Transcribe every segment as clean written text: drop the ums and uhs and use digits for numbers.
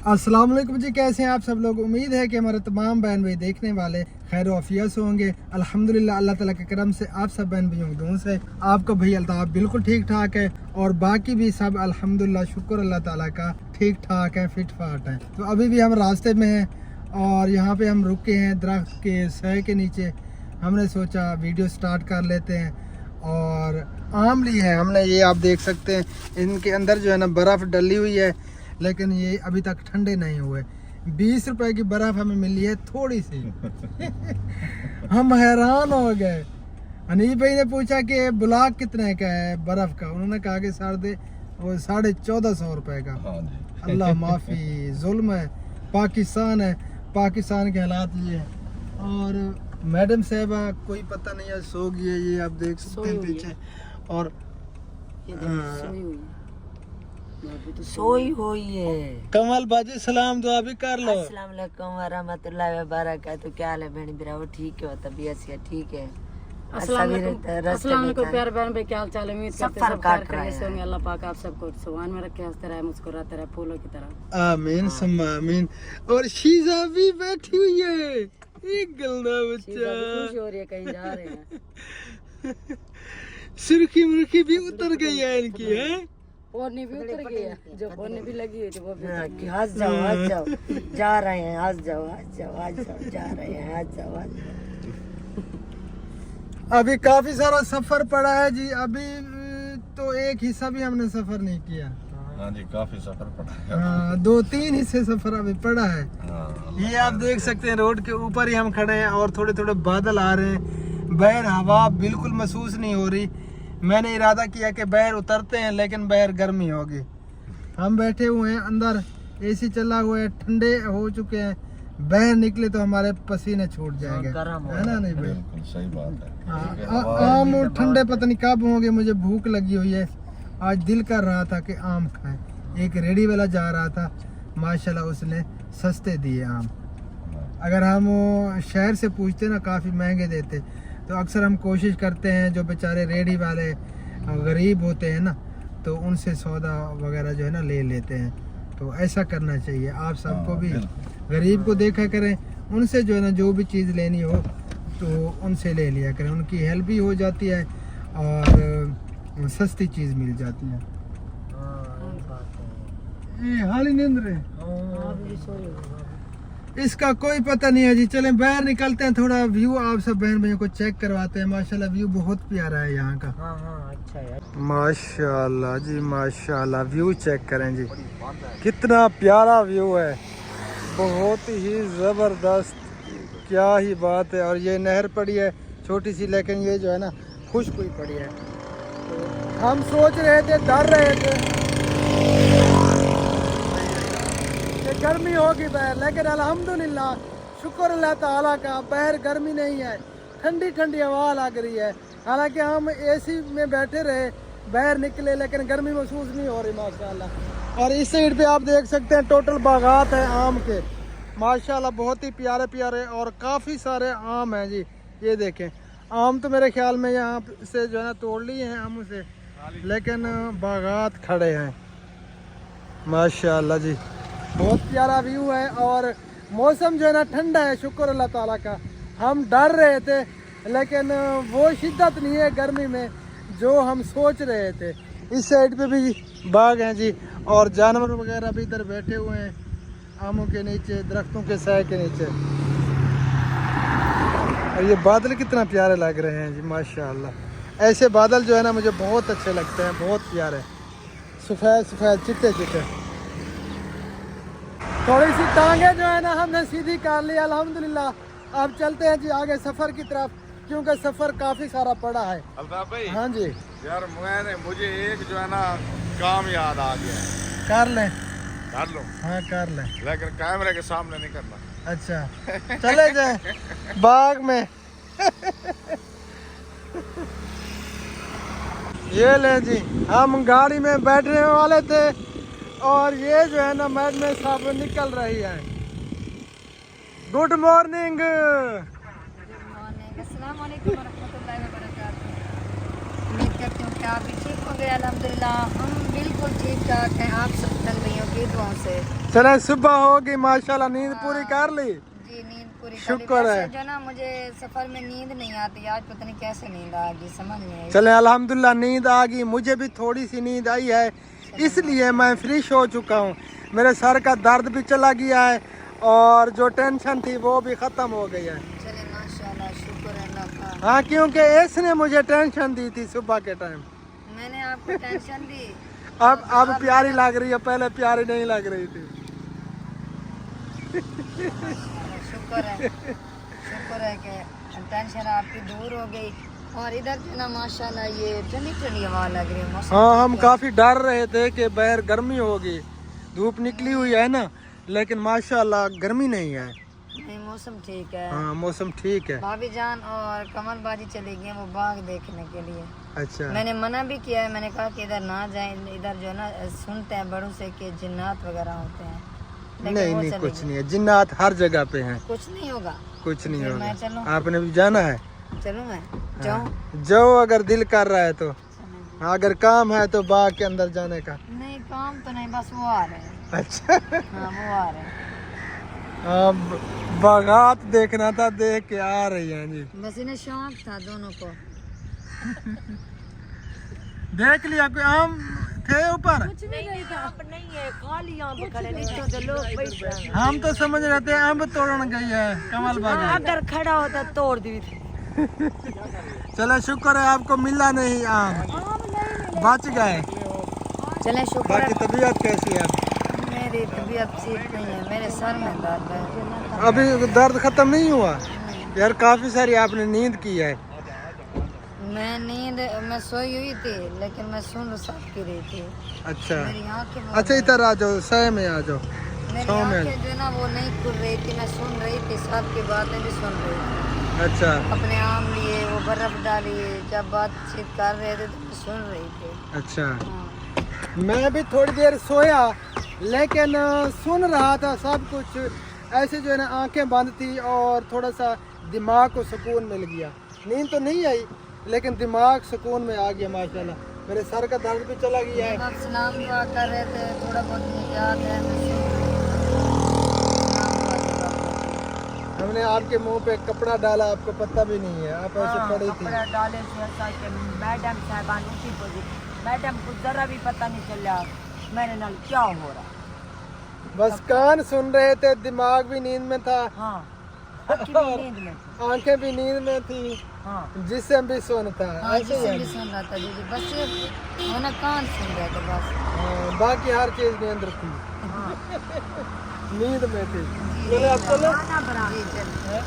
अस्सलाम वालेकुम जी, कैसे हैं आप सब लोग। उम्मीद है कि हमारे तमाम बहन भाई देखने वाले खैर वाफिया से होंगे। अल्हम्दुलिल्लाह अल्लाह ताला के करम से आप सब बहन भाइयों के दुआ से आपका भाई अल्ताफ बिल्कुल ठीक ठाक है और बाकी भी सब अल्हम्दुलिल्लाह शुक्र अल्लाह ताला का ठीक ठाक है, फिट फाट है। तो अभी भी हम रास्ते में हैं और यहाँ पे हम रुके हैं दरख्त के साए के नीचे। हमने सोचा वीडियो स्टार्ट कर लेते हैं और आम लिए हैं हमने, ये आप देख सकते हैं इनके अंदर जो है ना बर्फ़ डली हुई है, लेकिन ये अभी तक ठंडे नहीं हुए। 20 रुपए की बर्फ़ हमें मिली है थोड़ी सी। हम हैरान हो गए। हनीफ भाई ने पूछा कि ब्लॉक कितने का है बर्फ़ का, उन्होंने कहा कि 1450 रुपए का। अल्लाह माफ़ी, जुल्म है, पाकिस्तान है, पाकिस्तान के हालात ये हैं। और मैडम साहबा कोई पता नहीं है, सो गई है, ये आप देख सकते हैं पीछे। और सोई हुई है। कमल बाजी सलाम दुआ भी कर लो। अस्सलाम वालेकुम व रहमतुल्लाहि व बरकातहू। क्या हाल है बहन बिरा? वो ठीक है, तबीयत से ठीक है। अस्सलाम वालेकुम प्यारे बहन भाई, क्या हाल चाल है? उम्मीद करते हैं सब खैरियत से होंगे। अल्लाह पाक आप सबको सुभान में रखे, हंसते रहे, मुस्कुराते रहे फूलों की तरह। आमीन सुम्मा आमीन। और शीजा भी बैठी हुई है, एक गलना बच्चा खुश हो रही है, कहीं जा रहे हैं। सुर्खी मुर्खी भी उतर गई है इनकी, है पोनी भी उतर गई है, जो पोनी भी लगी हुई थी वो भी। हंस जाओ हंस जाओ, जा रहे हैं, हंस जाओ हंस जाओ हंस जाओ, जा रहे हैं, हंस जाओ हंस जाओ। अभी काफी सारा सफर पड़ा है जी। अभी तो एक हिस्सा भी हमने सफर नहीं किया। हाँ जी, काफी सफर पड़ा है। हाँ, 2-3 हिस्से सफर अभी पड़ा है। ये आप देख सकते हैं रोड के ऊपर ही हम खड़े हैं और थोड़े थोड़े बादल आ रहे हैं। बाहर हवा बिल्कुल महसूस नहीं हो रही। मैंने इरादा किया कि बाहर उतरते हैं, लेकिन बाहर गर्मी होगी। हम बैठे हुए हैं अंदर, एसी चला हुआ है, ठंडे हो चुके हैं। बाहर निकले तो हमारे पसीने छूट जाएंगे, है ना? नहीं भाई, बिल्कुल सही बात है। हाँ, आम ठंडे पता नहीं कब होंगे। मुझे भूख लगी हुई है, आज दिल कर रहा था कि आम खाएं। एक रेडी वाला जा रहा था, माशाल्लाह उसने सस्ते दिए आम। अगर हम शहर से पूछते ना काफ़ी महंगे देते। तो अक्सर हम कोशिश करते हैं, जो बेचारे रेडी वाले गरीब होते हैं ना, तो उनसे सौदा वगैरह जो है ना ले लेते हैं। तो ऐसा करना चाहिए आप सबको भी। गरीब को देखा करें, उनसे जो है ना जो भी चीज़ लेनी हो तो उनसे ले लिया करें, उनकी हेल्प भी हो जाती है और सस्ती चीज़ मिल जाती है। ये हाल ही नींद रहे, इसका कोई पता नहीं है जी। चलें बाहर निकलते हैं, थोड़ा व्यू आप सब बहन भाइयों को चेक करवाते हैं। माशाल्लाह व्यू बहुत प्यारा है यहाँ का। हाँ हाँ अच्छा है माशाल्लाह जी माशाल्लाह, व्यू चेक करें जी, कितना प्यारा व्यू है, बहुत ही ज़बरदस्त, क्या ही बात है। और ये नहर पड़ी है छोटी सी, लेकिन ये जो है ना खुश्क हुई पड़ी है। तो हम सोच रहे थे, डर रहे थे कि गर्मी होगी बाहर, लेकिन अल्हम्दुलिल्लाह शुक्र अल्लाह ताला का, बाहर गर्मी नहीं है, ठंडी ठंडी हवा लग रही है। हालांकि हम एसी में बैठे रहे, बाहर निकले, लेकिन गर्मी महसूस नहीं हो रही माशाल्लाह। और इस साइड पे आप देख सकते हैं टोटल बागात है आम के, माशाल्लाह बहुत ही प्यारे प्यारे और काफ़ी सारे आम हैं जी। ये देखें, आम तो मेरे ख्याल में यहाँ से जो है ना तोड़ लिए हैं आम से, लेकिन बागात खड़े हैं माशाल्लाह जी। बहुत प्यारा व्यू है और मौसम जो है ना ठंडा है, शुक्र अल्लाह ताला का। हम डर रहे थे, लेकिन वो शिद्दत नहीं है गर्मी में जो हम सोच रहे थे। इस साइड पे भी बाग हैं जी, और जानवर वगैरह भी इधर बैठे हुए हैं आमों के नीचे, दरख्तों के साए के नीचे। और ये बादल कितना प्यारे लग रहे हैं जी माशाल्लाह। ऐसे बादल जो है ना मुझे बहुत अच्छे लगते हैं, बहुत प्यारे, सफ़ेद सफ़ेद चिट्टे चिट्टे। थोड़ी सी टांगे जो है ना हमने सीधी कर ली अल्हम्दुलिल्लाह। अब चलते हैं जी आगे सफ़र की तरफ, क्योंकि सफ़र काफ़ी सारा पड़ा है। अल्ताफ भाई, हाँ जी यार मुझे एक जो है ना काम याद आ गया है। कर लें, कर लो। हाँ कर लें, लेकिन कैमरे के सामने नहीं करना। अच्छा चले जाए बाग में। ये ले जी, हम गाड़ी में बैठने वाले थे और ये जो है ना मैडम साहब निकल रही है। Good morning. अस्सलाम वालेकुम व रहमतुल्लाहि व बरकातहू। उम्मीद करती हूँ हैं आप भी ठीक होंगे अल्हम्दुलिल्लाह। हम बिल्कुल ठीक ठाक हैं आप सब बहन भाइयों की दुआओं से। चले सुबह होगी माशाल्लाह, नींद पूरी कर ली? जी नींद पूरी कर ली। शुक्र है। वैसे जो ना मुझे सफर में नींद नहीं आती, आज पता नहीं कैसे नींद आ गई, समझ नहीं आई। चले अल्हम्दुलिल्लाह नींद आ गई, मुझे भी थोड़ी सी नींद आई है, इसलिए मैं फ्रेश हो चुका हूँ। मेरे सर का दर्द भी चला गया है और जो टेंशन थी वो भी ख़त्म हो गई है। चले माशाल्लाह, शुक्र है अल्लाह का। हाँ, क्योंकि इसने मुझे टेंशन दी थी सुबह के टाइम। मैंने आपको टेंशन दी। अब प्यारी लग रही है, पहले प्यारी नहीं लग रही थी। शुक्र है कि टेंशन आपकी दूर हो गई। और इधर जो ना माशाल्लाह ये ठंडी ठंडी हवा लग रही है मौसम। हाँ, हम काफ़ी डर रहे थे कि बाहर गर्मी होगी, धूप निकली हुई है ना, लेकिन माशाल्लाह गर्मी नहीं है। नहीं, मौसम ठीक है। हाँ, मौसम ठीक है। भाभी जान और कमल बाजी चली गई हैं वो बाग देखने के लिए। अच्छा। मैंने मना भी किया है, मैंने कहा कि इधर ना जाएं, इधर जो है ना सुनते हैं बड़ों से कि जिन्नात वगैरह होते हैं। लेकिन नहीं वो नहीं, चली कुछ गई। नहीं है, जिन्नात हर जगह पे हैं, कुछ नहीं होगा। कुछ नहीं फिर मैं होगा। चलूं? आपने भी जाना है? चलूं मैं जाऊं? जाओ अगर दिल कर रहा है तो। अगर काम है तो बाग के अंदर जाने का। नहीं काम तो नहीं, बस वो आ रहे हैं। अच्छा। हाँ वो आ रहे हैं। अब बागात देखना था, देख के आ रही हैं जी। बस इन्हें शौक था दोनों को। देख लिया कोई आम थे ऊपर? नहीं है, खाली आम खड़े नीचे तो लोग बैठ रहे हैं। हम तो समझ रहे थे आम तोड़न गई है कमल बाग। अगर खड़ा होता तोड़ दी थी। चलो शुक्र है आपको मिला नहीं आम, बच गए। चले शुक्र बाकी है। तबीयत कैसी है? मेरी तबीयत ठीक नहीं है, मेरे सर में दर्द है। अभी दर्द खत्म नहीं हुआ यार? काफी सारी आपने नींद की है। मैं सोई हुई थी लेकिन मैं सुन सकती रही थी। अच्छा मेरी आंखें अच्छा, इधर आ जाओ, सह में आ जाओ। मेरी सौ में। आंखें जो ना वो नहीं खुल रही थी, मैं सुन रही थी, सबकी बातें भी सुन रही थी। अच्छा अपने आम लिए वो बर्फ डाली, जब बातचीत कर रहे थे तो मैं सुन रही थी। अच्छा। हाँ। मैं भी थोड़ी देर सोया लेकिन सुन रहा था सब कुछ, ऐसे जो है ना आंखें बंद थी और थोड़ा सा दिमाग को सुकून मिल गया। नींद तो नहीं आई लेकिन दिमाग सुकून में आ गया माशाल्लाह। मेरे सर का दर्द भी चला गया है। जब आप सलाम दुआ कर रहे थे थोड़ा बहुत मुझे याद है, मैं सुन रही थी। हमने आपके मुंह पे कपड़ा डाला, आपको पता भी नहीं है, आप ऐसे पड़ी थी। कपड़ा डाले थे ऐसा कि मैडम साहबान उसी पोजीशन, मैडम को जरा भी पता नहीं चला मेरे नाल क्या हो रहा। बस कान सुन रहे थे, दिमाग भी नींद में था। हाँ आंखें भी नींद में थी। आंखें भी नींद में थी, हाँ जिसम भी सुनता है। हाँ ऐसे ही जिसम है। भी सुन रहा था दीदी, बस सिर्फ वो ना कान सुन रहे थे बस। बाकी हर चीज के अंदर थी, हाँ नींद में थी। चलो अब चलो, जी चलिए।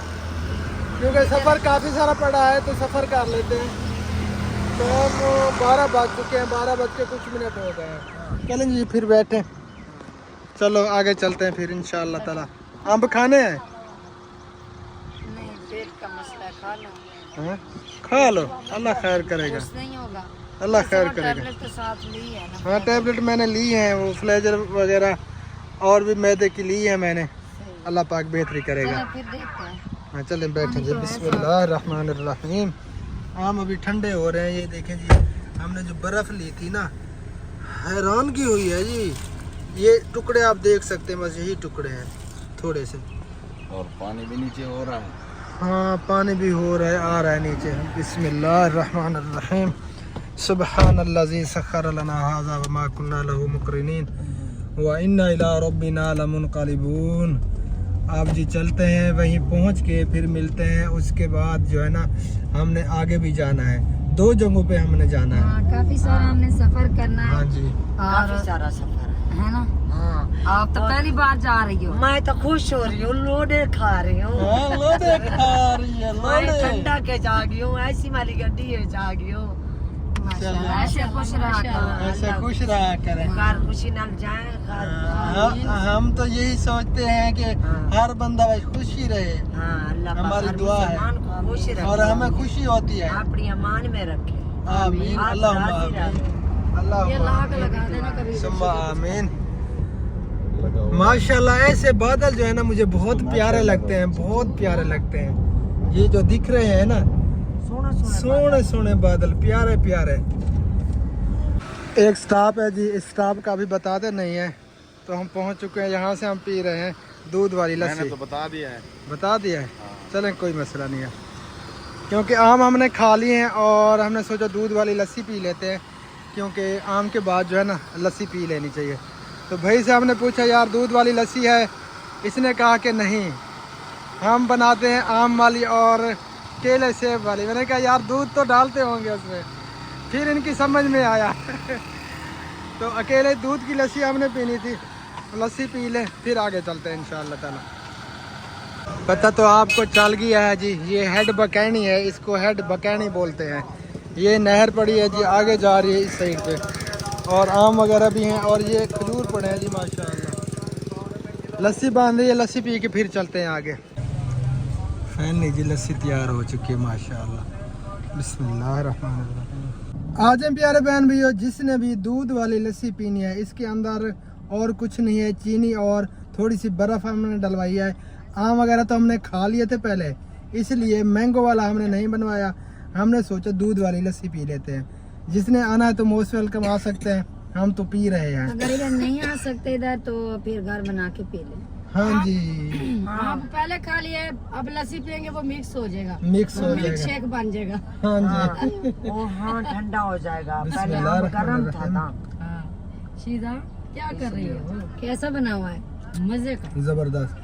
क्योंकि सफर काफी सारा पड़ा है तो सफर कर लेते हैं। तो हम 12 बज चुके हैं, 12 बज के कुछ मिनट हो गए हैं। चलें जी फिर बैठे, चलो आगे चलते हैं फिर इंशाअल्लाह ताला। अम्ब खाने हैं? नहीं पेट का मसला है, खा लो। हाँ? खा लो, अल्लाह खैर करेगा, कुछ नहीं होगा। अल्लाह खैर वैसे वो करेगा। टैबलेट तो साथ ली है ना। हाँ टैबलेट मैंने ली हैं, वो फ्लेजर वगैरह और भी मैदे की ली है मैंने। सही। अल्लाह पाक बेहतरी करेगा। चलो फिर देखते हैं। हाँ चलें बैठे जी। बिस्मिल्लाहिर्रहमानिर्रहीम। आम अभी ठंडे हो रहे हैं, ये देखें जी। हमने जो बर्फ़ ली थी ना, हैरानगी हुई है जी। ये टुकड़े आप देख सकते हैं, बस यही टुकड़े हैं थोड़े से। और पानी भी नीचे हो रहा है। हाँ पानी भी हो रहा है, आ रहा है नीचे। बिस्मिल्लाहिर्रहमानिर्रहीम। सुब्हानल्लज़ी सख्खर लना हाज़ा व मा कुन्ना लहू मुक़रिनीन व इन्ना इला रब्बिना लमुनक़लिबून। आप जी चलते हैं, वहीं पहुंच के फिर मिलते हैं। उसके बाद जो है ना हमने आगे भी जाना है, 2 जगहों पे हमने जाना है। हाँ काफी सारा हमने सफर करना है। हाँ जी काफी सारा सफर है ना। हाँ आप तो पहली बार जा रही हो। मैं तो खुश हो रही हूँ, लोडे खा रही हूँ। मैं ठंडा के जागी हूँ, ऐसी वाली गड्डी है जागी हूँ। ऐसे खुश रहा करो। ऐसे खुश रहा करें। कार खुशी नाल जाए। हम तो यही सोचते हैं कि हर बंदा बस खुश ही रहे। हाँ अल्लाह हमारी दुआ है खुश रखे और हमें खुशी होती है। अपनी अमान में रखे। आमीन अल्लाहुम्मा आमीन अल्लाहुम्मा सुम्मा आमीन। माशाल्लाह ऐसे बादल जो है ना मुझे बहुत प्यारे लगते हैं, बहुत प्यारे लगते हैं। ये जो दिख रहे हैं ना सोने सोने बादल, प्यारे प्यारे। एक स्टॉप है जी, इस स्टॉप का भी बताते नहीं है, तो हम पहुंच चुके हैं। यहाँ से हम पी रहे हैं दूध वाली लस्सी। मैंने तो बता दिया है। बता दिया है, चलें कोई मसला नहीं है, क्योंकि आम हमने खा लिए हैं और हमने सोचा दूध वाली लस्सी पी लेते हैं, क्योंकि आम के बाद जो है ना लस्सी पी लेनी चाहिए। तो भाई से हमने पूछा यार दूध वाली लस्सी है, इसने कहा कि नहीं हम बनाते हैं आम वाली और केले सेब वाली। मैंने कहा यार दूध तो डालते होंगे उसमें, फिर इनकी समझ में आया तो अकेले दूध की लस्सी हमने पीनी थी, लस्सी पी ले फिर आगे चलते हैं इंशाअल्लाह ताला। पता तो आपको चल गया है जी, ये हेड बकैनी है, इसको हेड बकैनी बोलते हैं। ये नहर पड़ी है जी, आगे जा रही है इस साइड पे, और आम वगैरह भी हैं और ये खजूर पड़े हैं जी माशाल्लाह। लस्सी बांध रही है, लस्सी पी के फिर चलते हैं आगे। फाइनली जी लस्सी तैयार हो चुकी है माशाल्लाह। बिस्मिल्लाहिर्रहमानिर्रहीम। आज हम प्यारे बहन भैया, जिसने भी दूध वाली लस्सी पीनी है, इसके अंदर और कुछ नहीं है, चीनी और थोड़ी सी बर्फ़ हमने डलवाई है। आम वगैरह तो हमने खा लिए थे पहले, इसलिए मैंगो वाला हमने नहीं बनवाया, हमने सोचा दूध वाली लस्सी पी लेते हैं। जिसने आना है तो मोस्ट वेलकम आ सकते हैं, हम तो पी रहे हैं। अगर इधर नहीं आ सकते इधर तो फिर घर बना के पी ले। हाँ जी, आप पहले खा लिए, अब लस्सी पियेंगे वो मिक्स हो जाएगा, मिक्स हो मिल्क जाएगा। शेक बन जाएगा। हाँ जी, वो हाँ ठंडा हो जाएगा, पहले बिस्मिल्लाहिर्रहमानिर्रहीम। गर्म था ना। हाँ शीदा क्या कर रही हो? कैसा बना हुआ है? मजे का। जबरदस्त।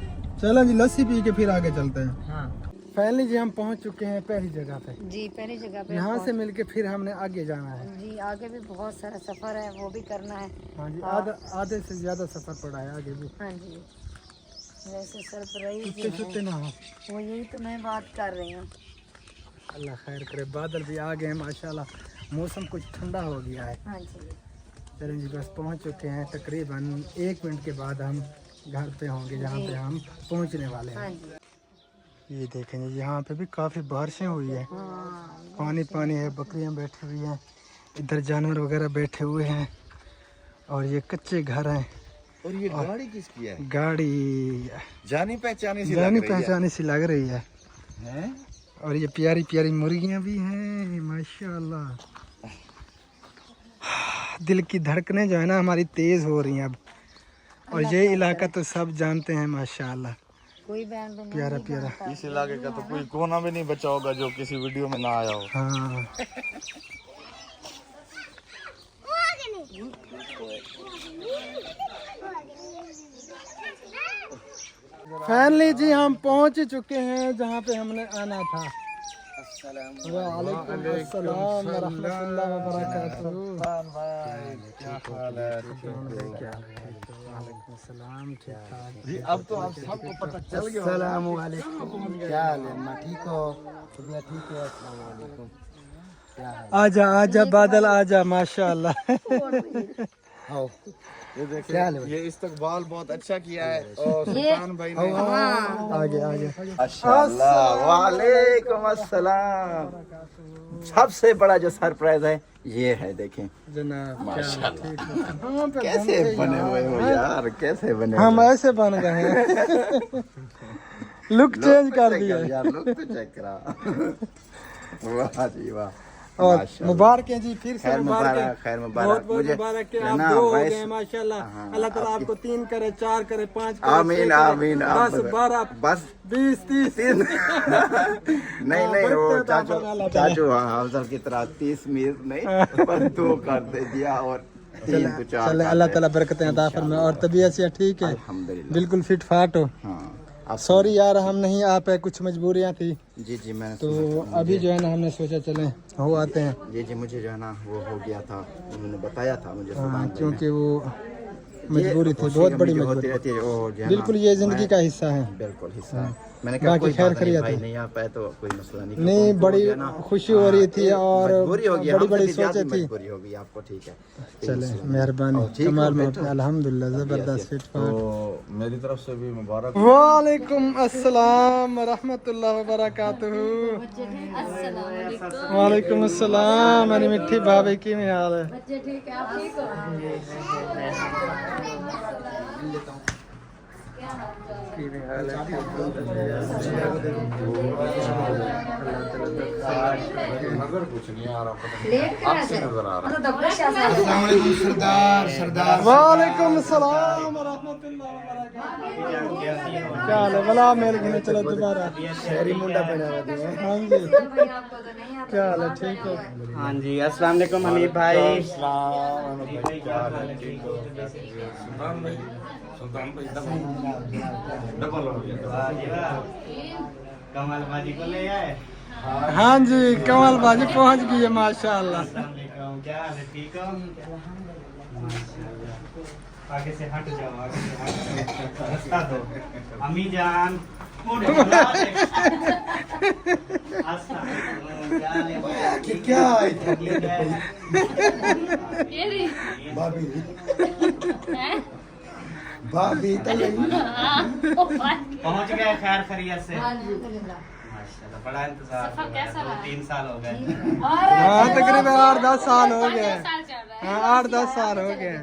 चलो जी लस्सी पी के फिर आगे चलते हैं। हाँ फाइनली जी हम पहुंच चुके हैं पहली जगह पे। जी पहली जगह पे यहाँ से मिलके फिर हमने आगे जाना है। जी आगे भी बहुत सारा सफर है, वो भी करना है। हाँ जी, आधे से ज्यादा सफर पड़ा है आगे भी। हाँ जी, वैसे सरप्राइज सुत्ते सुत्ते ना हो। वो यही तो मैं बात कर रही हूँ। अल्लाह खैर करे, बादल भी आ गए हैं माशाल्लाह, मौसम कुछ ठंडा हो गया है। हाँ जी चलें जी बस पहुंच चुके हैं, तकरीबन 1 मिनट के बाद हम घर पे होंगे जहाँ पे हम पहुंचने वाले हाँ हैं। जी। ये देखें जी, यहाँ पे भी काफ़ी बारिशें हुई है, हाँ पानी पानी है, बकरियाँ बैठी हुई हैं, इधर जानवर वगैरह बैठे हुए हैं, और ये कच्चे घर हैं। और ये गाड़ी किसकी है? गाड़ी जानी पहचानी सी जानी लग रही है। पहचानी सी लग रही है। हैं? और ये प्यारी प्यारी मुर्गियाँ भी हैं माशाल्लाह। दिल की धड़कनें जो है ना हमारी तेज़ हो रही हैं अब, और ये इलाका तो सब जानते हैं माशाल्लाह। कोई बहन बहन प्यारा प्यारा। इस इलाके का तो कोई कोना भी नहीं बचा होगा जो किसी वीडियो में ना आया हो। हाँ फाइनली जी हम पहुंच चुके हैं जहाँ पे हमने आना था। वालेकुम अस्सलाम व रहमतुल्लाहि व बरकातहू। वालेकुम अस्सलाम, ठीक ठाक जी अब तो आप सबको पता चल गया होगा। अस्सलाम वालेकुम, क्या हाल है अम्मा, ठीक हो? तबीयत ठीक है? अस्सलाम वालेकुम। आजा आजा बादल आजा माशाल्लाह। आओ ये देखिए, ये इस्तकबाल बहुत अच्छा किया है और सुल्तान भाई ने। आगे आगे माशाअल्लाह, वालेकुम अस्सलाम। सबसे बड़ा जो सरप्राइज है ये है, देखें जनाब, माशाअल्लाह। ठीक है। हाँ, पे कैसे बनते ही बने हैं। हुए हो यार, कैसे बने हम हुए हो? ऐसे बन गए हैं। लुक चेंज कर दिया है। यार, लुक तो चेक करा। वाह जी वाह, और माशाअल्लाह। मुबारक है जी, फिर से खैर मुबारक है, मुबारक, खैर मुबारक। बहुत बहुत मुझे मुबारक कि ना आप ना, 2 हो वैसे- गए माशाल्लाह। हाँ, अल्लाह ताला आपको 3 करे, 4 करे, 5 करे, आमीन 6 करे, आमीन। 10 12 बस 20 30। नहीं नहीं, वो बढ़ते चाचू तो अल्लाह ताला। चाचू अफजल की तरह 30 मीर नहीं पर 2 कर दे दिया, और 3 तो 4 चले अल्लाह ताला बरकतें अता फरमाए। और तबीयत से ठीक है? अल्हम्दुलिल्लाह। बिल्कुल फिट फाट हो? हाँ सॉरी यार हम नहीं आ पाए, कुछ मजबूरियाँ थी, जी जी, मैंने तो सुना। अभी जो है ना हमने सोचा चलें हो आते हैं। जी जी, मुझे जो है ना वो हो गया था, उन्होंने बताया था मुझे हाँ, सुल्तान भाई ने। क्योंकि वो ये मजबूरी थी, खुशी बहुत गमी बड़ी जो होती मजबूरी। रहती है, वो जो है बिल्कुल ना, ये जिंदगी मैं- का हिस्सा है। बिल्कुल हिस्सा है। मैंने कहा बाकी कोई खैर बात नहीं खैरियत भाई, है। नहीं आ पाए तो कोई मसला नहीं। नहीं, उनको बड़ी जो है ना, खुशी हो रही थी ये और मजबूरी हो गई, बड़ी हमसे बड़ी भी ज्यादा सोचें थी। मजबूरी हो गई आपको, ठीक है। चले मेहरबानी, ठीक हो, कमाल बैठो। में अल्हम्दुलिल्लाह जबरदस्त फिट फाट। तो मेरी तरफ से भी मुबारक। वालेकुम अस्सलाम व रहमतुल्लाहि व बरकातहू। वालेकुम अस्सलाम मेरी मिठी भाभी, की हाल है? बच्चे ठीक है, आप ठीक हो? नजर कुछ नहीं आ रहा, पता नहीं आपसे नजर आ रहा है। अस्सलाम वालेकुम सरदार। वालेकुम सलाम व रहमतुल्लाह व बरकातहू। क्या हाल है? भला मेल गिने चलो दोबारा। शहरी मुंडा पहना हुआ है। हाँ जी, क्या हाल है? ठीक है। हाँ जी, अस्सलाम वालेकुम हमीद भाई। डबल हो गया। कमाल बाजी को ले आए। हाँ जी, कमल बाजी पहुंच गई है माशाल्लाह। क्या हाल है? ठीक हो? माशाल्लाह। आगे से हट जाओ, आगे से हट जाओ, रास्ता दो। अम्मी जान क्या भाभी भाभी पहुंच गए खैर खैरियत से। माशाल्लाह, बड़ा इंतजार हो गया, 2-3 साल हो गए। हाँ, तकरीबन 8-10 साल हो गए। हाँ, 8-10 साल हो गए।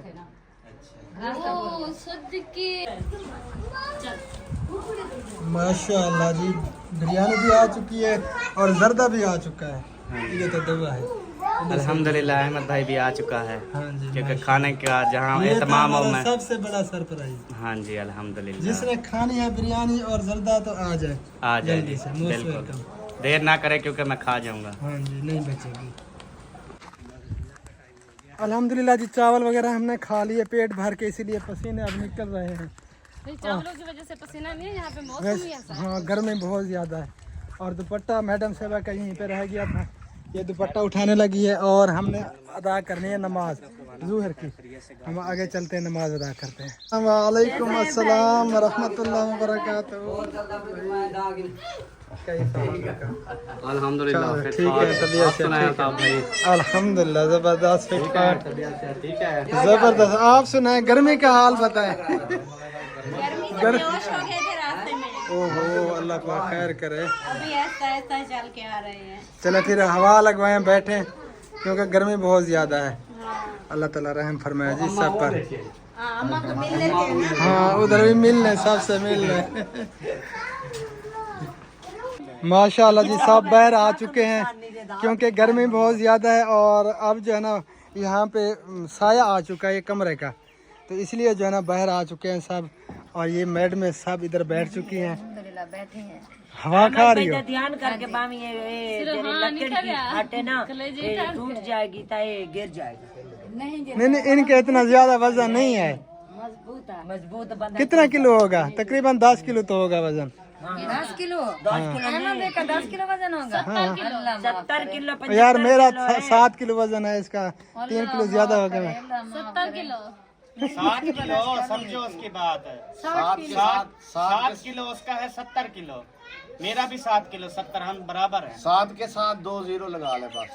माशाल्लाह जी, बिरयानी भी आ चुकी है और जर्दा भी आ चुका है। ये तो दुआ है। अल्हम्दुलिल्लाह अहमद भाई भी आ चुका है, हाँ जी, क्योंकि खाने का जहाँ ये तो एहतमाम हो हमारा मैं। सबसे बड़ा सरप्राइज। हाँ जी, अल्हम्दुलिल्लाह। जिसने खानी है बिरयानी और जर्दा तो आ जाए, आ जाए जल्दी से, most बिल्कुल, welcome। देर ना करे क्योंकि मैं खा जाऊंगा। हाँ जी, नहीं बचेगी। अल्हम्दुलिल्लाह जी, चावल वगैरह हमने खा लिए पेट भर के, इसीलिए पसीने अब निकल रहे हैं। चावलों की वजह से पसीना नहीं है, यहाँ पे मौसम ही ऐसा है। हाँ, गर्मी बहुत ज़्यादा है। और दुपट्टा मैडम साहबा का यहीं पे रह गया था, ये दुपट्टा उठाने लगी है और हमने अदा करनी है नमाज ज़ुहर की। हम आगे चलते हैं, नमाज अदा करते हैं। वालेकुम अस्सलाम व रहमतुल्लाह व बरकातहू। अल्हम्दुलिल्लाह, ठीक है, तबीयत से ठीक है। अल्हम्दुलिल्लाह, ज़बरदस्त फिट फाट, ठीक है। ज़बरदस्त। आप सुनाए गर्मी का हाल बताएं। ओहो, अल्लाह पाक खैर करे। अभी ऐसा चल के आ रहे हैं। चलो फिर हवा लगवाएं, बैठें, क्योंकि गर्मी बहुत ज़्यादा है। अल्लाह ताला रहम फरमाए जी सब पर। अम्मा को मिल लेते हैं ना। हाँ, उधर भी मिल लें, सबसे मिल लें। माशाल्लाह जी, सब बाहर आ चुके हैं क्योंकि गर्मी बहुत ज़्यादा है और अब जो है ना यहाँ पे साया आ चुका है ये कमरे का, तो इसलिए जो है ना बाहर आ चुके हैं सब। और ये मैड में सब इधर बैठ चुकी हैं, बैठे हैं। हवा खा रही हो। ध्यान करके बामी ये लकड़ी की हटे ना, ये टूट जाएगी तो ये गिर जाएगा। नहीं नहीं, इनके इतना ज्यादा वजन नहीं है। मजबूत बना। कितना किलो होगा? तकरीबन 10 किलो तो होगा वजन। 10 किलो? 10 किलो नहीं, 10 किलो वजन होगा। 70 किलो। यार मेरा 7 किलो वजन है, इसका 3 किलो ज्यादा होगा। 70 किलो। 7 किलो समझो उसकी बात है। 7 किलो उसका है, 70 किलो मेरा भी 7 किलो, 70 हम बराबर है। 7 के साथ 2 0 लगा ले बस।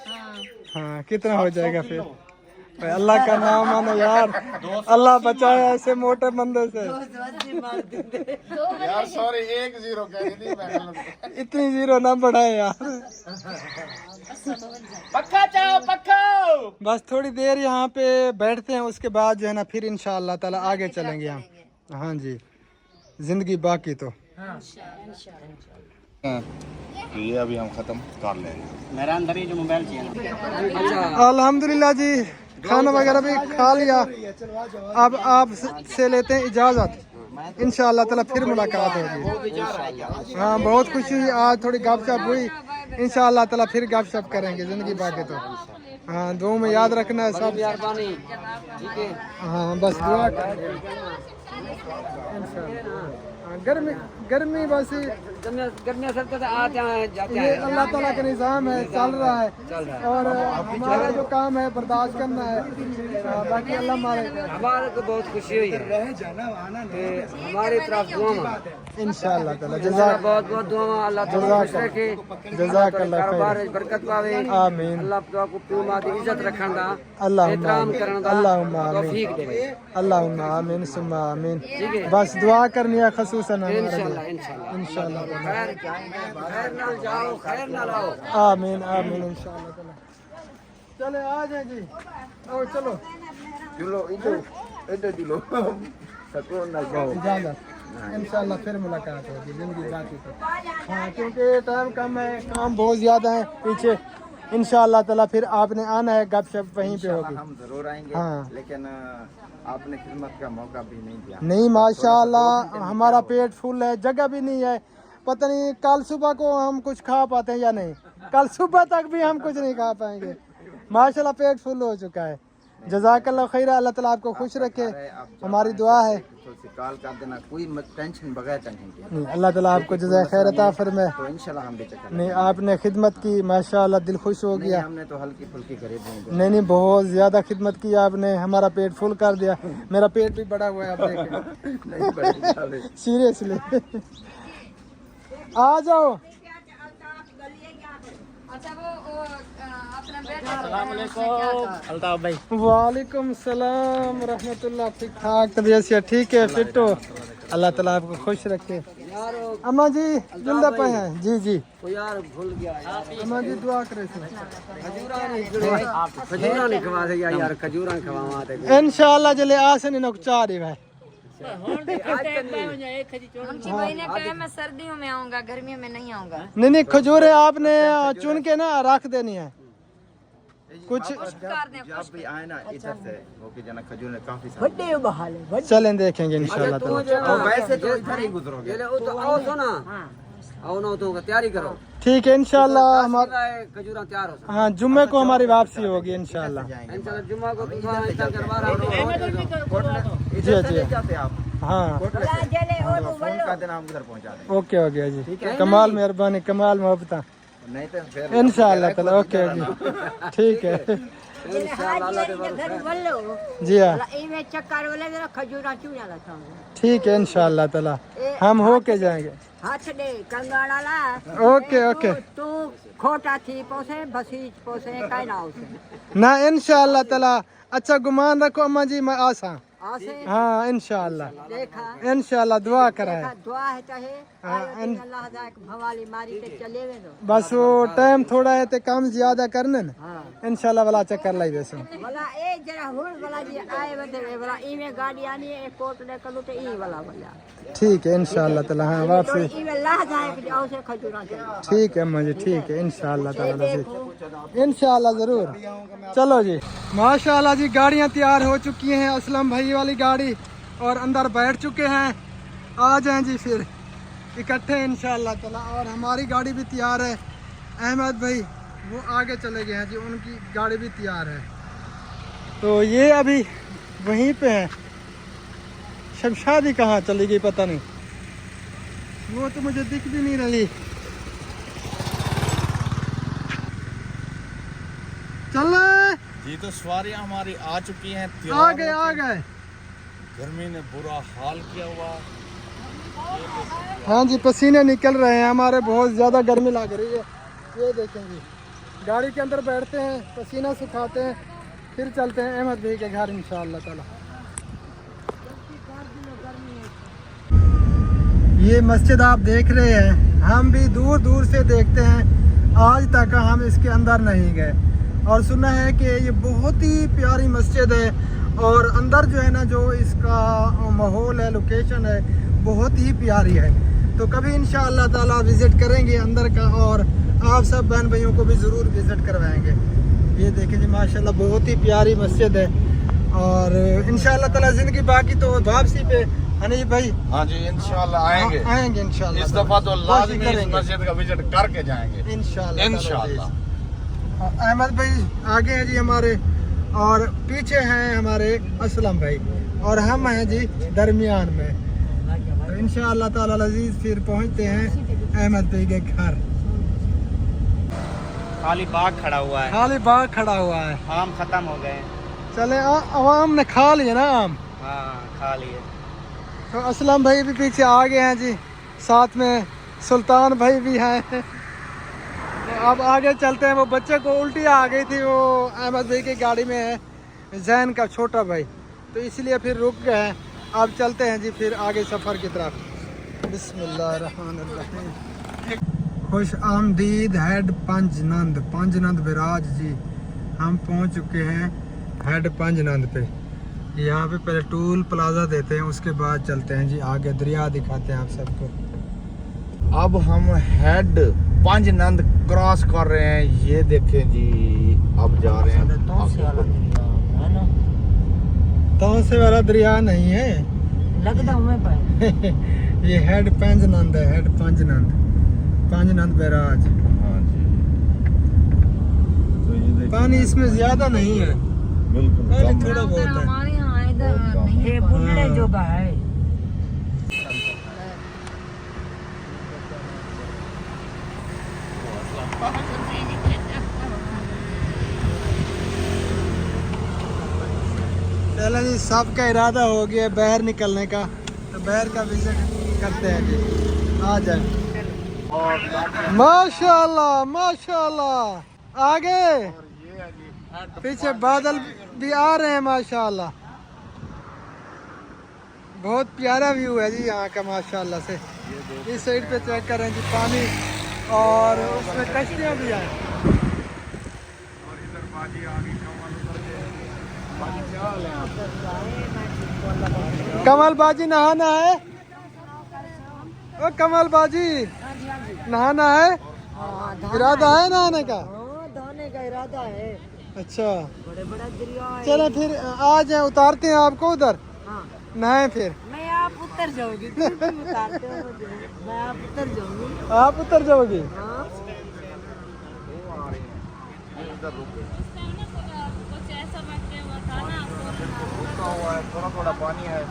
हाँ, कितना हो जाएगा फिर? अल्लाह का नाम मानो यार, अल्लाह बचाए ऐसे मोटे बंदे से। यार सॉरी, 1 0 कह दी मैंने। इतनी जीरो ना बढ़ाए यार। पक्का चाओ, पक्का। बस थोड़ी देर यहाँ पे बैठते हैं, उसके बाद जो है ना फिर इंशाअल्लाह ताला आगे चलेंगे हम। हाँ जी, जिंदगी बाकी तो। ये अभी हम खत्म कर लेंगे। मेरा अंदर ही जो मोबाइल चाहिए। अल्हम्दुलिल्लाह जी, खाना वगैरह भी खा लिया। अब आप से लेते हैं इजाज़त, इंशाअल्लाह ताला फिर मुलाकात होगी। हाँ, बहुत खुशी हुई, आज थोड़ी गपशप हुई। इंशाअल्लाह ताला फिर गपशप करेंगे, ज़िंदगी बाकी तो। हाँ, दुआ में याद रखना है सब। हाँ, बस दुआ करेंगे। गर्मी गर्मी बस गर्मी असर तो आते हैं जाते ये अल्लाह ताला का निज़ाम है, चल रहा है। और हमारा जो काम है बर्दाश्त करना है, बाकी अल्लाह मालिक है। हमारे को बहुत खुशी हुई है, हमारी तरफ दुआ इंशाअल्लाह ताला जज़ाक बहुत बहुत दुआ। अल्लाह जज़ाकल्लाह कारोबार खैर। बरकत पावे। आमीन। अल्लाह आपको प्यार मादी इज्जत रखन दा, अल्लाहुम्मा एहतराम करन दा, अल्लाहुम्मा आमीन। तौफीक देवे। अल्लाहुम्मा आमीन सुम्मा आमीन। बस दुआ करनी है खसूसन हमारे इंशाल्लाह लिए। इंशाल्लाह इंशाअल्लाह खैर नाल जाओ, खैर नाल आओ। आमीन आमीन इंशाअल्लाह ताला। चले आ जाए जी, आओ चलो। चलो इधर इधर चलो। सकून ना जाओ। इजाज़त। इंशाल्लाह फिर मुलाकात होगी जिंदगी बाकी तो। हाँ क्योंकि टाइम कम है, काम बहुत ज़्यादा है पीछे। इंशाल्लाह ताला फिर आपने आना है, गपशप वहीं पे होगी। हम जरूर आएंगे, हाँ। लेकिन आपने खिदमत का मौका भी नहीं दिया। नहीं माशाल्लाह हमारा पेट फुल है, जगह भी नहीं है। पता नहीं कल सुबह को हम कुछ खा पाते हैं या नहीं, कल सुबह तक भी हम कुछ नहीं खा पाएंगे। माशाल्लाह पेट फुल हो चुका है। जज़ाकल्लाह खैर, अल्लाह ताला आपको खुश रखे, हमारी दुआ है। कॉल कर देना, कोई टेंशन बगैर टेंशन के। नहीं, अल्लाह ताला आपको जज़ाए खैर अता फरमाए। तो इंशाल्लाह हम भी चक्कर नहीं आपने खिदमत की माशाल्लाह, दिल खुश हो गया। हमने तो हल्की फुल्की खरीद दी। नहीं नहीं बहुत ज़्यादा खिदमत की आपने, हमारा पेट फुल कर दिया। मेरा पेट भी बड़ा हुआ है आप देखें। सीरियसली आ जाओ। अच्छा वो अपना बेटा अल्ताफ भाई, वालेकुम सलाम रहमतुल्लाह। ठीक ठाक, तबीयत से ठीक है, फिट हो? अल्लाह ताला आपको खुश रखे। अम्मा जी जिंदा पे हैं? जी जी यार भूल गया अम्मा जी दुआ करे खजूरा नहीं खवा दे यार, खजूरा खवावा दे इंशाल्लाह जले आसन इन चार है। हमची भाई ने कहा मैं सर्दियों में आऊंगा, गर्मियों में नहीं आऊंगा। नहीं खजूरें आपने चुन के ना रख देनी है कुछ। जब भी आए ना इधर से होके जाना, खजूर काफी बड़े बहाल है। चलें देखेंगे इंशाल्लाह ताला। वैसे तो इधर ही गुजरोगे। तो आओ तो ना, आओ ना तो तैयारी करो। ठीक है इंशाल्लाह हमारा खजूरा तैयार हो। हाँ जुम्मे को हमारी वापसी होगी इंशाल्लाह। इंशाल्लाह जुम्मा को जी जी जाते आप हाँ का दिन हम उधर पहुंचा देंगे। ओके हो गया जी, कमाल मेहरबानी, कमाल मोहब्बत। नहीं तो फिर इंशाल्लाह ताला ओके जी, ठीक है जी हाँ ठीक है इंशाल्लाह ताला हम हो के जाएंगे। हाथ दे कंगाड़ा ला। ओके ओके तू खोटा थी पोसे बसीच पोसे काय ना उसे ना इंशाल्लाह ताला। अच्छा गुमान रखो अम्मा जी, मैं आसा। आसे हाँ इंशाल्लाह देखा इंशाल्लाह दुआ कराए। दुआ है चाहे अल्लाह जाक भवाली मारी के चले वे तो बस वो टाइम थोड़ा है तो काम ज्यादा करने न हां इंशाल्लाह वाला चक्कर लाई देसो। वाला ए जरा हुल वाला जी आए बदे वाला ई में गाड़ी आनी है कोट ले कलू तो ई वाला वाला ठीक है इंशाल्लाह ताला। हाँ वापसी ई में ला जाए कि आओ से खजूरा से। ठीक है अम्मा जी, ठीक है इंशाल्लाह ताला इंशाल्लाह जरूर। चलो जी माशाल्लाह जी, गाड़ियाँ तैयार हो चुकी हैं। असलम भाई वाली गाड़ी और अंदर बैठ चुके हैं। आ जाएं जी फिर इकट्ठे इंशाल्लाह ताला। और हमारी गाड़ी भी तैयार है। अहमद भाई वो आगे चले गए हैं जी, उनकी गाड़ी भी तैयार है। तो ये अभी वहीं पे है। शमशादी कहाँ चली गई पता नहीं, वो तो मुझे दिख भी नहीं रही। चल जी तो सवारियां हमारी आ चुकी हैं, आ गए। गर्मी ने बुरा हाल किया हुआ। हाँ जी पसीने निकल रहे हैं हमारे, बहुत ज़्यादा गर्मी लग रही है। ये देखेंगे गाड़ी के अंदर बैठते हैं, पसीना सुखाते हैं, फिर चलते हैं अहमद भाई के घर इंशाअल्लाह ताला। ये मस्जिद आप देख रहे हैं, हम भी दूर दूर से देखते हैं, आज तक हम इसके अंदर नहीं गए। और सुना है कि ये बहुत ही प्यारी मस्जिद है और अंदर जो है ना, जो इसका माहौल है, लोकेशन है, बहुत ही प्यारी है। तो कभी इंशाअल्लाह ताला विज़िट करेंगे अंदर का, और आप सब बहन भाइयों को भी ज़रूर विज़िट करवाएंगे। ये देखें जी माशाल्लाह बहुत ही प्यारी मस्जिद है। और इंशाअल्लाह ताला ज़िंदगी बाकी तो वापसी पे हनीफ भाई। हाँ जी इंशाल्लाह आएंगे इंशाल्लाह। इस दफा तो लाजमी इस मस्जिद का विजिट करके जाएंगे इंशाल्लाह। अहमद भाई आगे हैं जी हमारे, और पीछे हैं हमारे असलम भाई, और हम हैं जी दरमियान में। तो इंशाअल्लाह ताला अज़ीज़ फिर पहुंचते हैं अहमद भाई के घर। खाली बाग खड़ा हुआ है, खाली बाग खड़ा हुआ है, आम खत्म हो गए। चले आवाम ने खा लिए ना आम। हाँ खा लिए। तो असलम भाई भी पीछे आ गए हैं जी, साथ में सुल्तान भाई भी हैं। तो अब आगे चलते हैं। वो बच्चे को उल्टी आ गई थी, वो अहमद भाई की गाड़ी में है जैन का छोटा भाई, तो इसलिए फिर रुक गए हैं। अब चलते हैं जी फिर आगे सफ़र की तरफ। बिस्मिल्लाहिर्रहमानिर्रहीम। खुश आमदीद हेड पंजनंद बिराज जी। हम पहुंच चुके हैं हेड पंजनंद पे। यहाँ पे पहले टूल प्लाजा देते हैं, उसके बाद चलते हैं जी आगे, दरिया दिखाते हैं आप सबको। अब हम हेड पंज नंद क्रॉस कर रहे हैं, ये देखें जी। अब जा रहे हैं तौसे वाला दरिया नहीं है, लगता हूँ मैं ये हेड पंज नंद है, हेड पंज नंद बैराज। हाँ जी, तो ये देखिए पानी इसमें ज्यादा नहीं है, बिल्कुल पानी कम थोड़ा बहुत है। हमारे यहाँ इधर नहीं ये बुढ़े जो का है। चलो जी, सबका इरादा हो गया बाहर निकलने का, तो बाहर का विजिट करते हैं जी। आ जाए। माशाल्लाह माशाल्लाह, आगे पीछे बादल भी आ रहे हैं माशाल्लाह। बहुत प्यारा व्यू है जी यहाँ का माशाल्लाह से। इस साइड पे चेक करें जी पानी, और उसमें कश्तियाँ भी हैं। कमल बाजी नहाना है, ओ कमल बाजी नहाना है, इरादा है नहाने का? धोने का इरादा है। अच्छा बड़े बड़ा दरिया है। चलो फिर आ जाए, उतारते हैं आपको उधर, हाँ। नहाए फिर। मैं आप उतर जाओगी, तुम उतारते हो मुझे। मैं आप उतर जाऊंगी। आप उतर जाओगी? हाँ। कुछ ऐसा मत बताना थोड़ा थोड़ा पानी है।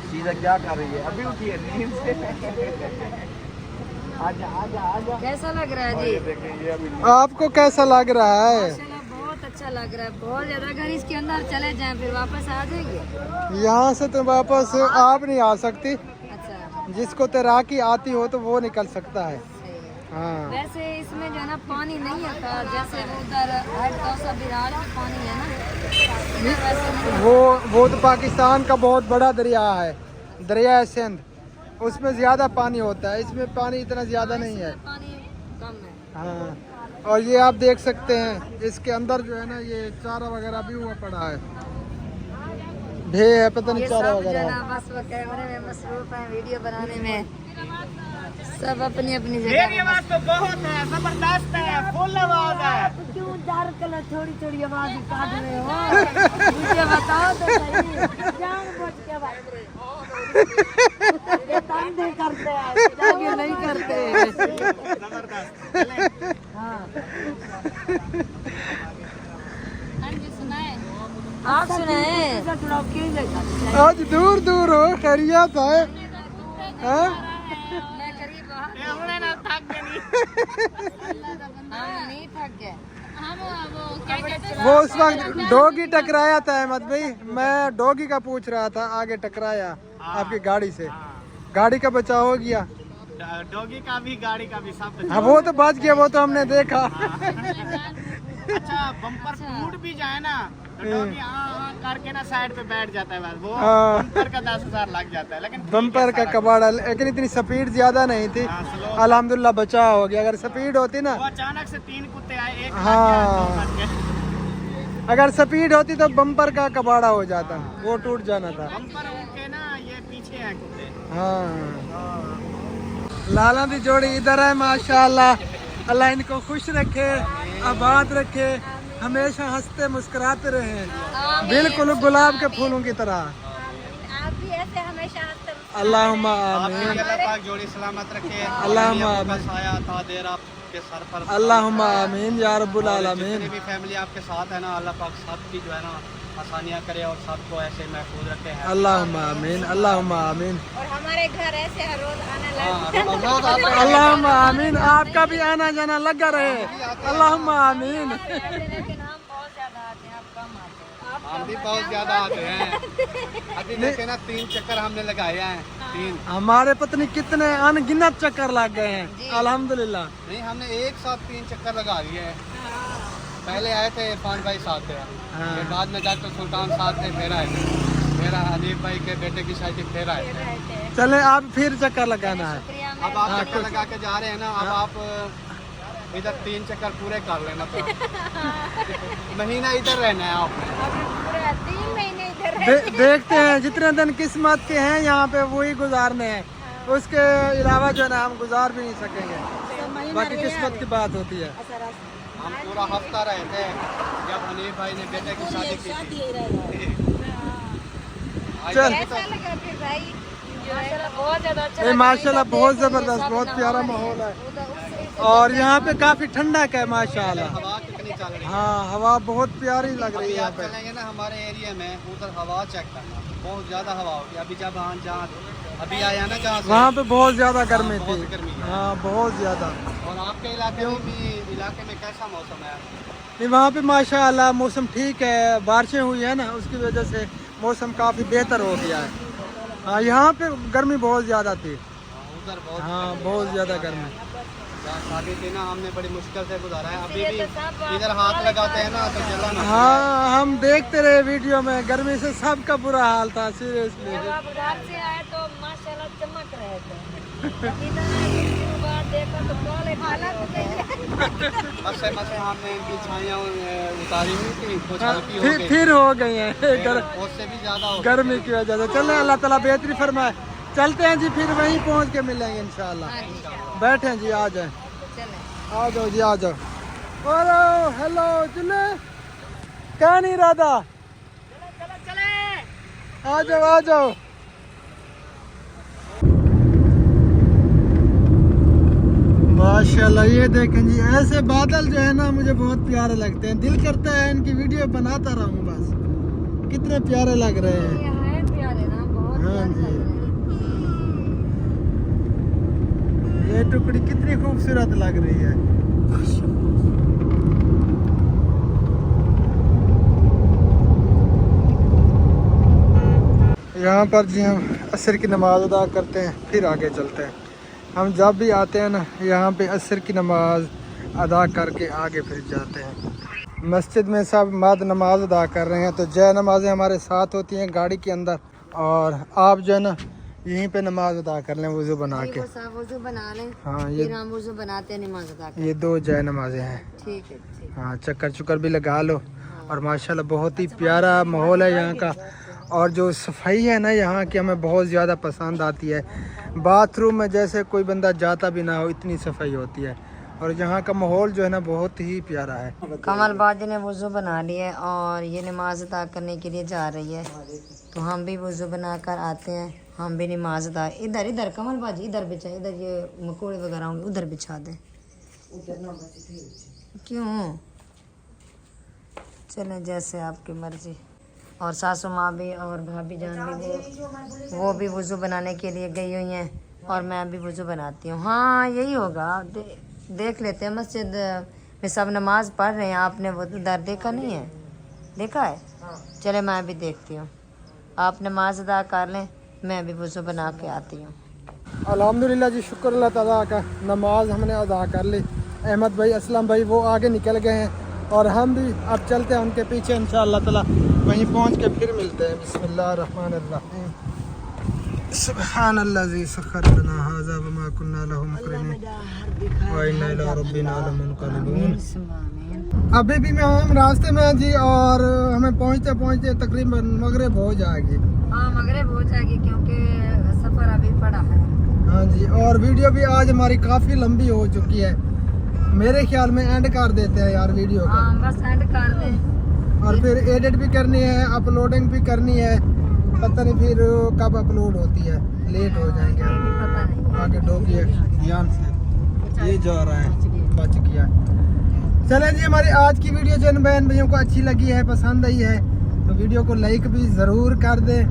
सीधा क्या कर रही है? अभी उठी है नींद से। आजा आजा आजा। कैसा लग रहा है जी? देखें ये अभी आपको कैसा लग रहा है? माशाल्लाह बहुत अच्छा लग रहा है, बहुत ज्यादा। अगर इसके अंदर चले जाएं फिर वापस आ जाएंगे? यहाँ से तो वापस आप नहीं आ सकती, अच्छा, जिसको तैराकी आती हो तो वो निकल सकता है। सही है। हाँ वैसे इसमें जो है ना पानी नहीं आता, जैसे वो उधर हेड तौसा बिरार में पानी है ना, इधर वैसे नहीं। वो तो पाकिस्तान का बहुत बड़ा दरिया है, दरिया सिंध, उसमें ज़्यादा पानी होता है, इसमें पानी इतना ज़्यादा नहीं है। पानी कम है। हाँ, और ये आप देख सकते हैं इसके अंदर जो है ना, ये चारा वगैरह भी हुआ पड़ा है, ढे है, पता नहीं ये चारा सब जो वगैरह है है। ना बस वो कैमरे में मसरूफ है, वीडियो बनाने में, सब अपनी अपनी मेरी जगह। आवाज तो बहुत है, जबरदस्त है, फुल आवाज है। क्यों डार्क कलर थोड़ी थोड़ी आवाज काट रहे हो? मुझे बताओ तो सही। जान बुझ के बात ये तंग करते हैं, ये नहीं करते। हाँ। हाँ जी सुनाए। आप सुनाए? थोड़ा क्यों जगह आज दूर दूर हो, खैरियत है? हाँ? मैं करीब नहीं थक गए। हम वो क्या कहते हैं, वो उस वक्त डॉगी टकराया था अहमद भाई, मैं डॉगी का पूछ रहा था, आगे टकराया आपकी गाड़ी से, गाड़ी का बचाव हो गया? डॉगी का भी गाड़ी का भी सब। हाँ वो तो बच गया, वो तो हमने देखा। अच्छा बम्पर टूट भी जाए ना तो डॉगी हाँ करके ना साइड पे बैठ जाता है, बस वो हाँ। बम्पर का 10,000 लग जाता है, लेकिन बम्पर का कबाड़ा, लेकिन इतनी स्पीड ज्यादा नहीं थी, अल्हम्दुलिल्लाह बचाव हो गया। अगर स्पीड होती ना, वो अचानक से 3 कुत्ते आए, एक हाँ। बच गए। अगर स्पीड होती तो बम्पर का कबाड़ा हो जाता, वो टूट जाना था। बम्पर उनके ना ये पीछे हैं कुत्ते। हाँ, लाला दी जोड़ी इधर है माशाल्लाह, अल्लाह इनको खुश रखे, आबाद रखे, हमेशा हंसते मुस्कुराते रहे, बिल्कुल गुलाब के फूलों की तरह। आप भी ऐसे हमेशा हंसते अल्लाहुम्मा आपकी आमीन, अल्लाह पाक जोड़ी सलामत रखे। अल्लाहुम्मा आपका आमीन, साया था देर आपके सर पर। अल्लाहुम्मा आमीन या रब्बुल आलमीन। जितनी भी फैमिली आपके साथ है ना, अल्लाह पाक सबकी जो है ना आसानियाँ करे और सबको ऐसे महफूज रखे हैं। अल्लाहुम्मा आमीन, अल्लाहुम्मा आमीन, और हमारे घर ऐसे हर रोज आने लगे। अल्लाहुम्मा आमीन। आपका भी आना जाना लगा रहे, अल्लाहुम्मा आमीन। लेकिन हम बहुत ज्यादा आते हैं, आप कम आते हैं। हम भी बहुत ज्यादा आते हैं। अभी देखे ना 3 चक्कर हमने लगाए हैं, 3 हमारे पत्नी कितने अनगिनत चक्कर लग गए हैं, अल्हम्दुलिल्लाह। नहीं, हमने एक साथ 3 चक्कर लगा दिए हैं। पहले आए थे इरफान भाई साथ थे, फिर बाद में डॉक्टर सुल्तान साथ थे, फिर आए थे, मेरा हनीफ भाई के बेटे की शादी फिर आए थे। चले आप फिर चक्कर लगाना है। अब आप चक्कर लगा के जा रहे हैं ना, अब आप इधर 3 चक्कर पूरे कर लेना तो महीना इधर रहना है आपने। पूरा 3 महीने इधर देखते हैं जितने दिन किस्मत के हैं यहाँ पे वही गुजारने हैं, उसके अलावा जो है ना हम गुजार भी नहीं सकेंगे, बाकी किस्मत की बात होती है। हम पूरा हफ्ता रहते हैं। जब हनीफ भाई ने बेटे की शादी की थी। चल कैसा लगा फिर भाई? माशाल्लाह बहुत ज्यादा अच्छा ये माशाल्लाह बहुत जबरदस्त, बहुत प्यारा माहौल है और यहाँ पे काफी ठंडक है माशाल्लाह। हवा कितनी चल रही है। हाँ हवा बहुत प्यारी लग रही है यहाँ आप पे। चलेंगे ना हमारे एरिया में, उधर हवा चेक करना, बहुत ज्यादा हवा होगी। अभी जब जहाँ अभी आया ना जहाँ से, वहाँ पे बहुत ज्यादा गर्मी बहुत थी। गर्मी है। हाँ बहुत ज्यादा। और आपके इलाके में कैसा मौसम है? नहीं वहाँ पे माशाल्लाह मौसम ठीक है, बारिशें हुई है ना उसकी वजह से मौसम काफी बेहतर हो गया है। हाँ यहाँ पे गर्मी बहुत ज्यादा थी। उधर बहुत हाँ बहुत ज्यादा गर्मी। जहाँ शादी थी ना हमने बड़ी मुश्किल से गुजारा है। अभी भी इधर हाथ लगाते हैं ना तो जला ना। हाँ हम देखते रहे वीडियो में, गर्मी से सबका बुरा हाल था सीरियसली। जब आप घर से आए तो माशाल्लाह चमक रहे थे। इधर बाद देखा तो काले मसे हमने इनकी छाइयाँ उतारी हुई थी, कुछ हल्की हो गई, फिर हो गई है उससे भी ज्यादा हो गई। गर्मी की वजह से। चले अल्लाह ताला बेहतरी फरमाए। चलते हैं जी, फिर वहीं पहुंच के मिलेंगे इंशाल्लाह। बैठे हैं जी, आ जाए, आ जाओ जी, आ जाओ। और हेलो चले, क्या नहीं इरादा, आ जाओ आ जाओ। माशाल्लाह ये देखें जी, ऐसे बादल जो है ना मुझे बहुत प्यारे लगते हैं, दिल करता है इनकी वीडियो बनाता रहूं बस। कितने प्यारे लग रहे हैं। है प्यारे ना, बहुत हाँ प्यारे जी, लग रहे हैं। ये टुकड़ी कितनी खूबसूरत लग रही है। यहाँ पर जी हम असर की नमाज अदा करते हैं, फिर आगे चलते हैं। हम जब भी आते हैं ना यहाँ पे असर की नमाज अदा करके आगे फिर जाते हैं। मस्जिद में सब मर्द नमाज अदा कर रहे हैं, तो जय नमाज़ें हमारे साथ होती हैं गाड़ी के अंदर, और आप जो है ना यहीं पे नमाज अदा कर लें वज़ू बना के। सब वज़ू बना लें, हाँ ये फिर हम वज़ू बनाते हैं, नमाज अदा करते ये 2 जय नमाज़ें हैं। हैं। ठीक है, ठीक। हाँ चक्कर चुक्कर भी लगा लो। और माशाल्लाह बहुत ही प्यारा माहौल है यहाँ का, और जो सफाई है ना यहाँ की हमें बहुत ज़्यादा पसंद आती है। बाथरूम में जैसे कोई बंदा जाता भी ना हो, इतनी सफाई होती है। और यहाँ का माहौल जो है ना बहुत ही प्यारा है। कमल बाजी ने वज़ू बना लिया है और ये नमाज अदा करने के लिए जा रही है, तो हम भी वज़ू बनाकर आते हैं, हम भी नमाज अदा। इधर इधर कमल बाजी इधर बिछा, इधर ये मकोड़े वगैरह होंगे उधर बिछा दे। क्यों? चलें जैसे आपकी मर्जी। और सासू माँ भी और भाभी जान भी वो भी वज़ू बनाने के लिए गई हुई हैं, और मैं भी वज़ू बनाती हूँ। हाँ यही होगा, देख लेते हैं। मस्जिद में सब नमाज पढ़ रहे हैं, आपने वो उधर देखा नहीं है? देखा है? चले मैं भी देखती हूँ, आप नमाज अदा कर लें, मैं भी वज़ू बना के आती हूँ। अल्हम्दुलिल्लाह जी, शुक्र अल्लाह ताला का, नमाज हमने अदा कर ली। अहमद भाई, असलम भाई वो आगे निकल गए हैं, और हम भी अब चलते हैं उनके पीछे इंशाअल्लाह ताला, वहीं पहुंच के फिर मिलते हैं। बिस्मिल्लाहिर्रहमानिर्रहीम। सुब्हानल्लाज़ी सख्खर लना हाज़ा व मा कुन्ना लहू मुक़रिनीन व इन्ना इला रब्बिना लमुनक़लिबून। अभी भी मैं हम रास्ते में हैं जी, और हमें पहुंचते पहुंचते तकरीबन मगरिब हो जाएगी। हाँ मगरिब हो जाएगी, क्योंकि सफ़र अभी पड़ा है। हाँ जी, और वीडियो भी आज हमारी काफ़ी लंबी हो चुकी है। मेरे ख्याल में एंड कर देते हैं यार वीडियो का। हाँ बस एंड कर दें, और फिर एडिट भी करनी है, अपलोडिंग भी करनी है, पता नहीं फिर कब अपलोड होती है, लेट हो जाएंगे। पता नहीं। आगे डोगी है ध्यान से, ये जा रहा है, बच गया। चलें जी, हमारी आज की वीडियो जिन बहन भाइयों को अच्छी लगी है, पसंद आई है, तो वीडियो को लाइक भी ज़रूर कर दें,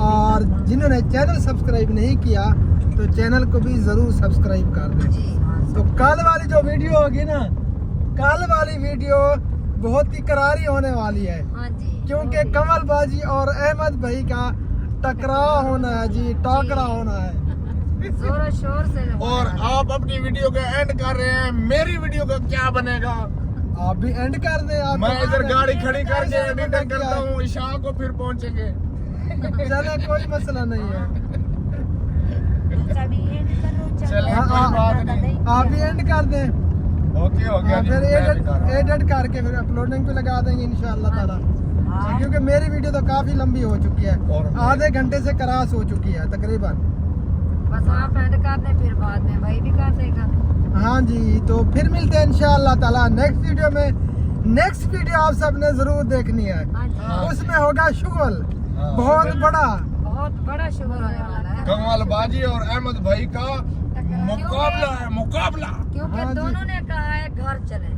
और जिन्होंने चैनल सब्सक्राइब नहीं किया तो चैनल को भी ज़रूर सब्सक्राइब कर दें। तो कल वाली जो वीडियो होगी ना, कल वाली वीडियो बहुत ही करारी होने वाली है। हाँ जी, क्योंकि कमल बाजी और अहमद भाई का टकराव होना है जी, टाकरा होना है। जोरों शोर से। और आप अपनी वीडियो का एंड कर रहे हैं, मेरी वीडियो का क्या बनेगा? आप भी एंड कर दें। आप मैं इधर गाड़ी खड़ी करके एडिटिंग करता हूँ, ईशा को फिर पहुँचेंगे। चले कोई मसला नहीं है। चले कोई बात नहीं। आप भी एंड कर दें। ओके हो गया जी, फिर मैं भी कर रहा हूँ। एडिट करके फिर अपलोडिंग पे लगा देंगे इंशाल्लाह ताला। क्योंकि मेरी वीडियो तो काफी लंबी हो चुकी है, और आधे घंटे से क्रॉस हो चुकी है तकरीबन। बस आप ऐड कर दें, फिर बाद में भाई भी कर देगा। हाँ जी, तो फिर मिलते हैं इंशाल्लाह ताला नेक्स्ट वीडियो में। नेक्स्ट वीडियो आप सबने जरूर देखनी है, उसमें होगा शुगल बहुत बड़ा शुगर होने वाला है, कमाल बाजी और अहमद भाई का मुकाबला है, मुकाबला। क्योंकि हाँ जी। दोनों ने कहा है घर चले।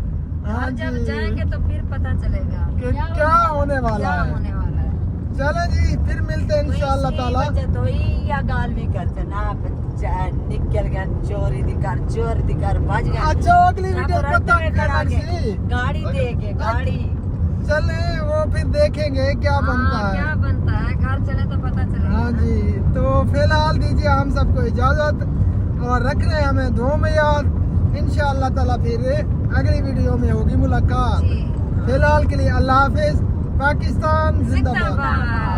हाँ घर जब जी। जाएंगे तो फिर पता चलेगा कि क्या होने वाला क्या है। होने वाला है। चलो जी, फिर मिलते हैं इंशाल्लाह ताला। तो ही या गाल भी करते ना निकल गया चोरी दिकर बज गया। अच्छा, अगली वीडियो को तंग करना सी। गाड़ी देके गाड़ी चले वो फिर देखेंगे क्या बनता हाँ, है। क्या बनता है, घर चले तो पता चलेगा। हाँ जी, तो फिलहाल दीजिए हम सबको इजाजत और रख रहे हैं हमें दुआ में याद। इंशाअल्लाह ताला फिर अगली वीडियो में होगी मुलाकात। जी। फिलहाल के लिए अल्लाह हाफिज। पाकिस्तान जिंदाबाद। जिंदाबाद।